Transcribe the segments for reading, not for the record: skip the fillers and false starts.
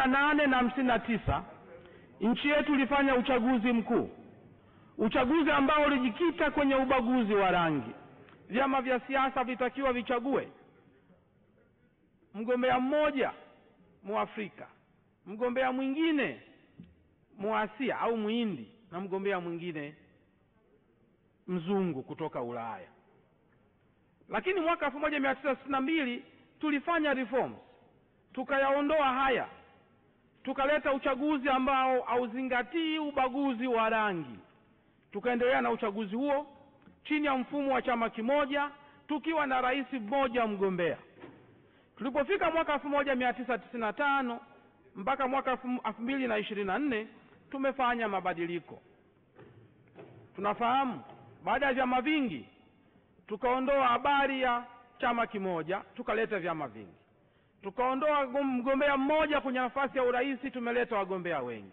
58 na 59 nchi yetu ilifanya uchaguzi mkuu, uchaguzi ambao ulijikita kwenye ubaguzi wa rangi. Vyama vya siasa vitakiwa vichague mgombea mmoja Muafrika, mgombea mwingine Muasia au Muhindi, na mgombea mwingine mzungu kutoka Ulaya. Lakini mwaka 1962 tulifanya reforms, tukayaondoa haya, tukaleta uchaguzi ambao hauzingatii ubaguzi wa rangi. Tukaendelea na uchaguzi huo chini ya mfumo wa chama kimoja, tukiwa na rais mmoja mgombea. Tulipofika mwaka 1995 mpaka mwaka 2024 tumefanya mabadiliko. Tunafahamu baada ya vyama vingi tukaondoa habari ya chama kimoja, tukaleta vyama vingi. Tukaondoa mgombea mmoja kwenye nafasi ya urais, tumeleta wagombea wengi.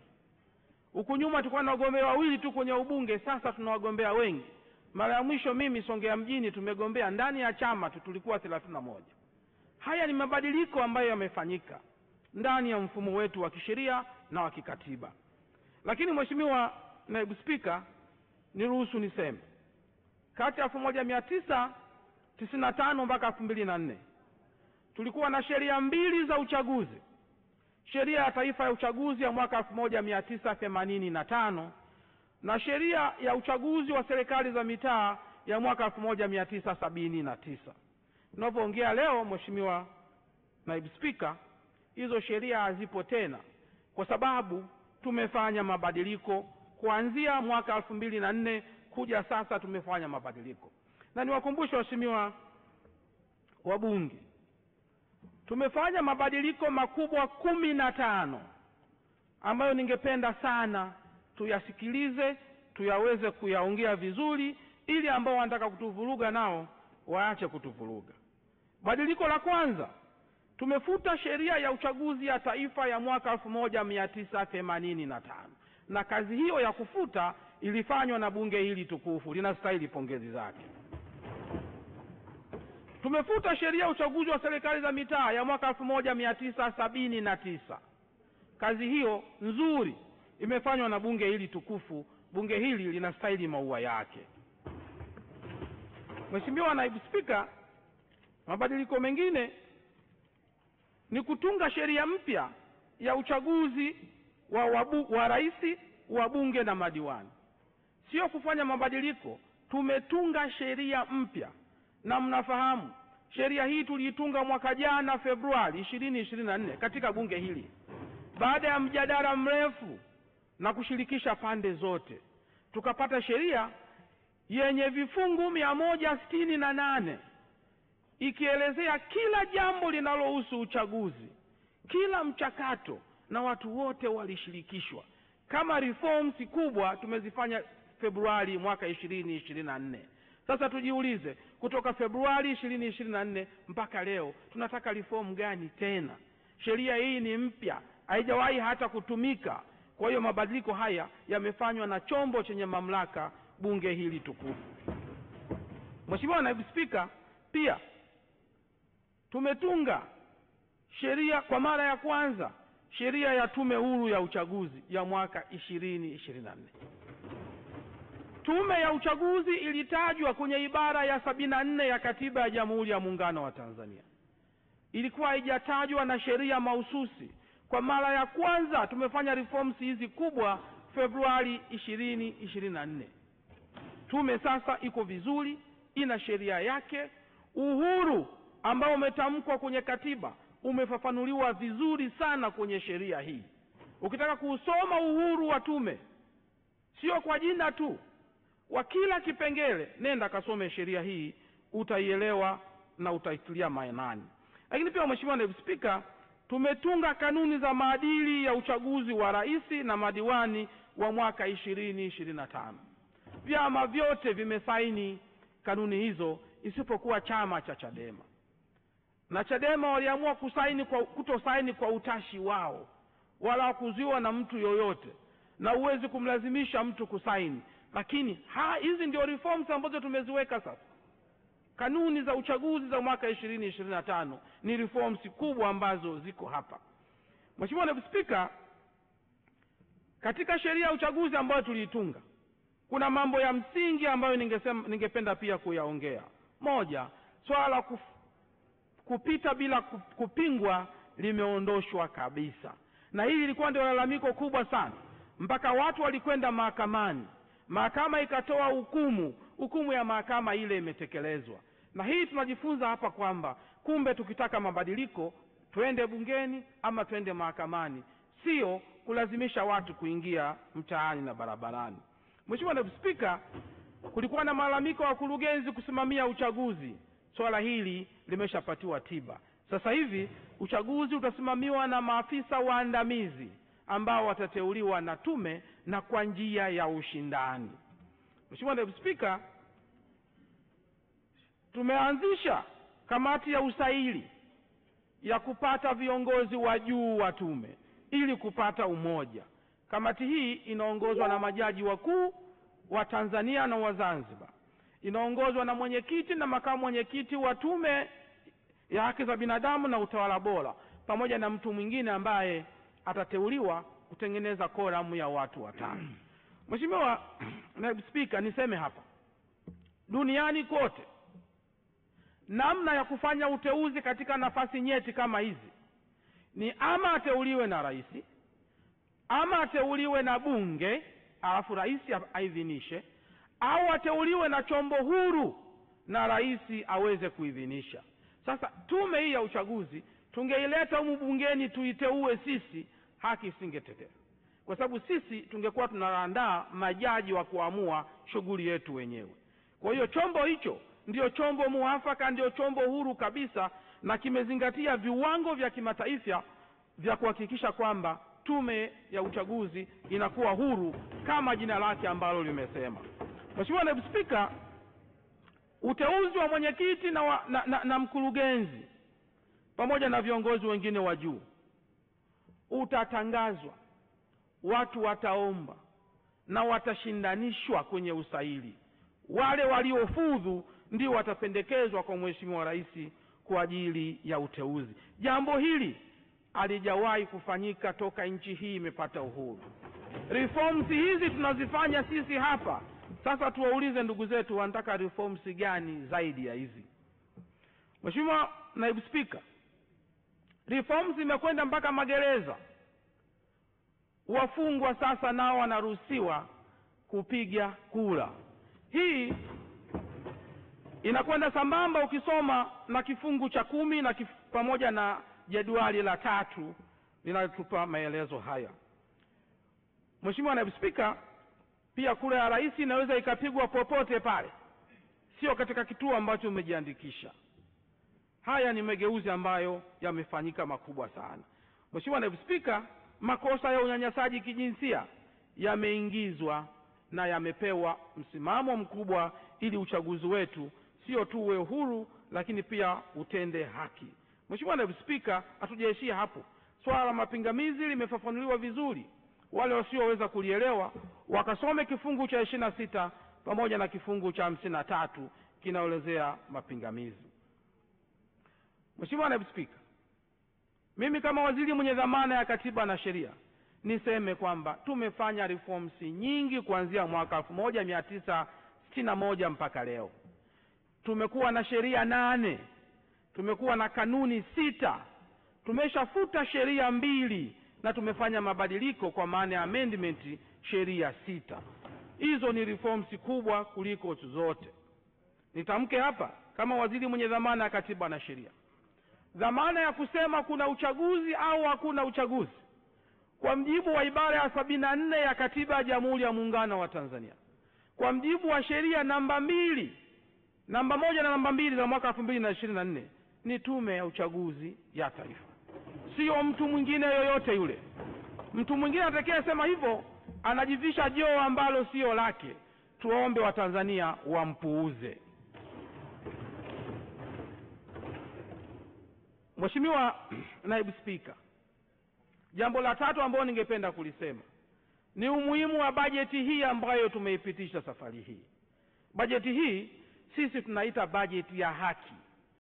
Huku nyuma tulikuwa na wagombea wawili tu kwenye ubunge, sasa tuna wagombea wengi. Mara ya mwisho mimi Songea mjini tumegombea ndani ya chama tulikuwa 31. Haya ni mabadiliko ambayo yamefanyika ndani ya mfumo wetu wa kisheria na wa kikatiba. Lakini Mheshimiwa Naibu Spika, niruhusu niseme kati ya 1995 mpaka 2004 tulikuwa na sheria mbili za uchaguzi: sheria ya taifa ya uchaguzi ya mwaka 1985 na sheria ya uchaguzi wa serikali za mitaa ya mwaka 1979. Tunapoongea leo, Mheshimiwa Naibu Spika, hizo sheria hazipo tena kwa sababu tumefanya mabadiliko kuanzia mwaka 2004 kuja sasa tumefanya mabadiliko. Na niwakumbushe Waheshimiwa wabunge, tumefanya mabadiliko makubwa 15 ambayo ningependa sana tuyasikilize, tuyaweze kuyaongea vizuri, ili ambao wanataka kutuvuruga nao waache kutuvuruga. Badiliko la kwanza, tumefuta sheria ya uchaguzi ya taifa ya mwaka 1985, na kazi hiyo ya kufuta ilifanywa na bunge hili tukufu, linastahili pongezi zake. Tumefuta sheria ya uchaguzi wa serikali za mitaa ya mwaka 1979. Kazi hiyo nzuri imefanywa na bunge hili tukufu, bunge hili linastahili maua yake. Mheshimiwa Naibu Spika, mabadiliko mengine ni kutunga sheria mpya ya uchaguzi wa rais, wa bunge na madiwani. Sio kufanya mabadiliko, tumetunga sheria mpya. Na mnafahamu sheria hii tuliitunga mwaka jana Februari 2024 katika bunge hili, baada ya mjadala mrefu na kushirikisha pande zote. Tukapata sheria yenye vifungu 168 ikielezea kila jambo linalohusu uchaguzi, kila mchakato, na watu wote walishirikishwa. Kama reforms kubwa tumezifanya Februari mwaka 2024. Sasa tujiulize, kutoka Februari 2024 mpaka leo tunataka reform gani tena? Sheria hii ni mpya, haijawahi hata kutumika. Kwa hiyo mabadiliko haya yamefanywa na chombo chenye mamlaka, bunge hili tukufu. Mheshimiwa Naibu Spika, pia tumetunga sheria kwa mara ya kwanza, sheria ya tume huru ya uchaguzi ya mwaka 2024. Tume ya uchaguzi ilitajwa kwenye ibara ya 74 ya Katiba ya Jamhuri ya Muungano wa Tanzania. Ilikuwa haijatajwa na sheria mahususi. Kwa mara ya kwanza tumefanya reforms hizi kubwa Februari 2024. Tume sasa iko vizuri, ina sheria yake. Uhuru ambao umetamkwa kwenye katiba umefafanuliwa vizuri sana kwenye sheria hii. Ukitaka kusoma uhuru wa tume, sio kwa jina tu, wa kila kipengele, nenda kasome sheria hii, utaielewa na utaitilia maanani. Lakini pia Mheshimiwa Naibu Spika, tumetunga kanuni za maadili ya uchaguzi wa rais na madiwani wa mwaka 2025. Vyama vyote vimesaini kanuni hizo isipokuwa chama cha Chadema. Na Chadema waliamua kutosaini kwa utashi wao, wala kuzuiwa na mtu yoyote, na uwezi kumlazimisha mtu kusaini. Lakini hizi ndio reforms ambazo tumeziweka sasa. Kanuni za uchaguzi za mwaka 2025 ni reforms kubwa ambazo ziko hapa. Mheshimiwa Naibu Spika, katika sheria ya uchaguzi ambayo tuliitunga, kuna mambo ya msingi ambayo ningependa pia kuyaongea. Moja, swala la kupita bila kupingwa limeondoshwa kabisa. Na hili lilikuwa ndio lalamiko kubwa sana. Mpaka watu walikwenda mahakamani. Mahakama ikatoa hukumu ya mahakama ile imetekelezwa. Na hii tunajifunza hapa kwamba kumbe tukitaka mabadiliko twende bungeni ama twende mahakamani, sio kulazimisha watu kuingia mtaani na barabarani. Mheshimiwa Naibu Spika, kulikuwa na malalamiko wa wakurugenzi kusimamia uchaguzi. Swala hili limeshapatiwa tiba. Sasa hivi uchaguzi utasimamiwa na maafisa waandamizi ambao watateuliwa na tume na kwa njia ya ushindani. Mheshimiwa Naibu Spika, tumeanzisha kamati ya usaili ya kupata viongozi wa juu wa tume ili kupata umoja. Kamati hii inaongozwa na majaji wakuu wa Tanzania na wa Zanzibar. Inaongozwa na mwenyekiti na makamu mwenyekiti wa tume ya haki za binadamu na utawala bora, pamoja na mtu mwingine ambaye atateuliwa kutengeneza koramu ya watu watano. Mheshimiwa Naibu Spika, niseme hapa, duniani kote namna ya kufanya uteuzi katika nafasi nyeti kama hizi ni ama ateuliwe na rais, ama ateuliwe na bunge alafu rais aidhinishe, au ateuliwe na chombo huru na rais aweze kuidhinisha. Sasa tume hii ya uchaguzi tungeileta humu bungeni tuiteue sisi, haki isingetetea, kwa sababu sisi tungekuwa tunaandaa majaji wa kuamua shughuli yetu wenyewe. Kwa hiyo chombo hicho ndio chombo muafaka, ndio chombo huru kabisa, na kimezingatia viwango vya kimataifa vya kuhakikisha kwamba tume ya uchaguzi inakuwa huru kama jina lake ambalo limesema. Mheshimiwa Naibu Spika, uteuzi wa mwenyekiti na mkurugenzi pamoja na viongozi wengine wa juu utatangazwa, watu wataomba na watashindanishwa kwenye usaili. Wale waliofudhu ndio watapendekezwa kwa Mheshimiwa Rais kwa ajili ya uteuzi. Jambo hili halijawahi kufanyika toka nchi hii imepata uhuru. Reforms hizi tunazifanya sisi hapa. Sasa tuwaulize ndugu zetu wanataka reforms gani zaidi ya hizi? Mheshimiwa Naibu Spika, reforms imekwenda mpaka magereza. Wafungwa sasa nao wanaruhusiwa kupiga kura. Hii inakwenda sambamba ukisoma na kifungu cha 10 na pamoja na jedwali la 3 linalotupa maelezo haya. Mheshimiwa Naibu Spika, pia kura ya rais inaweza ikapigwa popote pale, sio katika kituo ambacho umejiandikisha. Haya ni mageuzi ambayo yamefanyika makubwa sana. Mheshimiwa Naibu Spika, makosa ya unyanyasaji kijinsia yameingizwa na yamepewa msimamo mkubwa ili uchaguzi wetu sio tu uwe huru lakini pia utende haki. Mheshimiwa Naibu Spika, hatujaishia hapo. Swala la mapingamizi limefafanuliwa vizuri. Wale wasioweza kulielewa wakasome kifungu cha 26 pamoja na kifungu cha 53 kinaelezea mapingamizi. Mheshimiwa Naibu Spika, mimi kama waziri mwenye dhamana ya katiba na sheria niseme kwamba tumefanya reforms nyingi kuanzia mwaka 1961 mpaka leo. Tumekuwa na sheria 8, tumekuwa na kanuni 6, tumeshafuta sheria 2 na tumefanya mabadiliko kwa maana ya amendment sheria 6. Hizo ni reforms kubwa kuliko zote. Nitamke hapa kama waziri mwenye dhamana ya katiba na sheria, dhamana ya kusema kuna uchaguzi au hakuna uchaguzi kwa mjibu wa ibara ya 74 ya katiba ya Jamhuri ya Muungano wa Tanzania, kwa mjibu wa sheria namba 1 na namba 2 za mwaka 2024 ni Tume ya Uchaguzi ya Taifa, sio mtu mwingine yoyote yule. Mtu mwingine atakayesema hivyo anajivisha joo ambalo sio lake. Tuombe wa Tanzania wampuuze. Mheshimiwa Naibu Spika, jambo la 3 ambalo ningependa kulisema ni umuhimu wa bajeti hii ambayo tumeipitisha safari hii. Bajeti hii sisi tunaita bajeti ya haki.